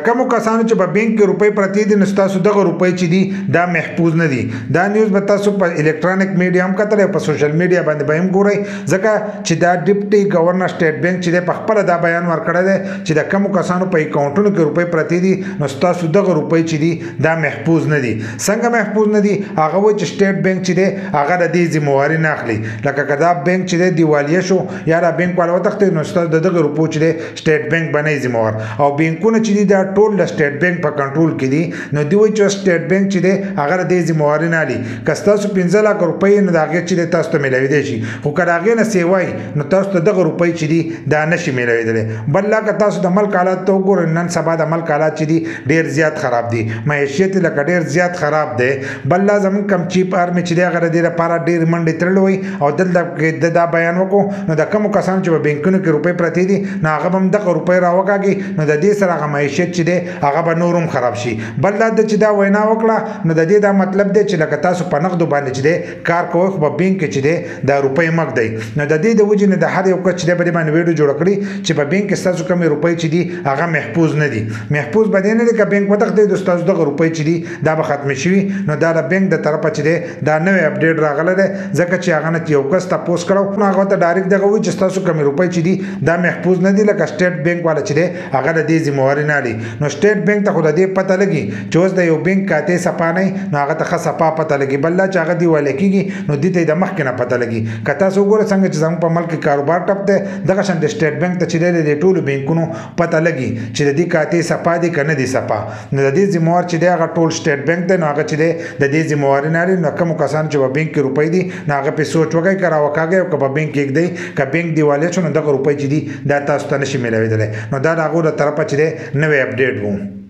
کوم کسانو چې په بانک کې روپۍ پرتی دي نو تاسو دغه روپۍ چې دي دا محفوظ نه دي. دا نیوز به تاسو په الکترونیک میډیا هم کتلی په سوشل میډیا باندې به هم ګورئ ځکه چې دا ډیپټي گورنر سټیټ بانک چې دی په خپله دا بیان ورکړی دی چې د کومو کسانو په اکاونټونو کې روپۍ پرتې دي نو ستاسو دغه روپۍ چې دي دا محفوظ نه دي. څنګه محفوظ نه دي؟ هغه وایي چې سټیټ بانک چې دی هغه د دې ذمهواري نه اخلي. لکه که دا بانک چې دی دیوالیه شو یا دا بانک والا وتښتېد نو ستاسو د دغه روپو چې دی سټیټ بانک به نه ذمهوار. او بانکونه چې دي دا ټول د سټیټ بانک په کنټرول کې دي نو دوی وایي چې سټیټ بانک چې دی هغه د دې ذمهواري نه اخلي. که ستاسو 15 لک روپۍ نو د هغې چې دی تاسو ته میلاویدی شي خو که د هغې نه سیوای نو تاسو ته دغه روپۍ چې دي دا نشي میلاویدلی. بل لا که تاسو د ملک حالات ته وګورئ نن سبا د ملک حالات چې دي ډېر زیات خراب دي. معیشت لکه ډېر زیات خراب دی. بل لا زموږ کم چیپ آرمي چې دی هغه د دې لپاره ډېرې منډې تړلې وي او دلته د دا بیان وکړو نو د کومو کسانو چې په بانکونو کې روپۍ پرتې دي نو هغه به هم دغه روپۍ راوکاږي نو د دې سره هغه معیشت چې دی هغه به نور هم خراب شي. بل دا چې دا وینا وکړه نو د دې دا مطلب دی چې لکه تاسو په نغدو باندې چې دی کار کوئ خو په بانک کې چې دی دا روپۍ مګ دی. نو د دې د وجې نه د هر یو کس چې دی په دې باندې ویډیو جوړه کړي چې په بانک کې ستاسو کومې روپۍ چې دي هغه محفوظ نه دي. محفوظ به دې نه دي که بانک وتښتېد نو ستاسو دغه روپۍ چې دي دا به ختمې شوي. نو دا د بانک د طرفه چې دی دا نوی اپډیټ راغلی دی ځکه چې هغه نه یو کس تپوس کړو نو هغه ته ډایرکټ دغه وایي چې ستاسو کومې روپۍ چې دي دا محفوظ نه دي. لکه سټیټ بانک والا چې دی هغه د دې ذمهواري نه اخلي. نو سټیټ بانک ته خو د دې پته لګي چې اوس د یو بانک کاتې صفا نه نو هغه ته ښه صفا پته لګي. بل لا چې هغه دیوالیه کېږي نو دې ته یې د مخکې نه پته لګي. که تاسو وګورئ څنګه چې زموږ په ملک کې کاروبار ټپ دی دغه شان د سټیټ بانک ته چې دی د ټولو بانکونو پته لګي چې د دې کاتې صفا دي که نه دي صفا. نو د دې ذمهوار چې دی هغه ټول سټیټ بانک دی نو هغه چې دی د دې ذمهواري نه لري. نو کومو کسانو چې په بانک کې روپۍ دي نو هغه پرې سوچ وکړئ که راوکاږئ او که په بانک کېږدئ که بانک دیوالیه شو نو دغه روپۍ چې دي دا تاسو ته نشي میلاویدلی. نو دا د هغو د طرفه چې دی نوی اپډیټ و.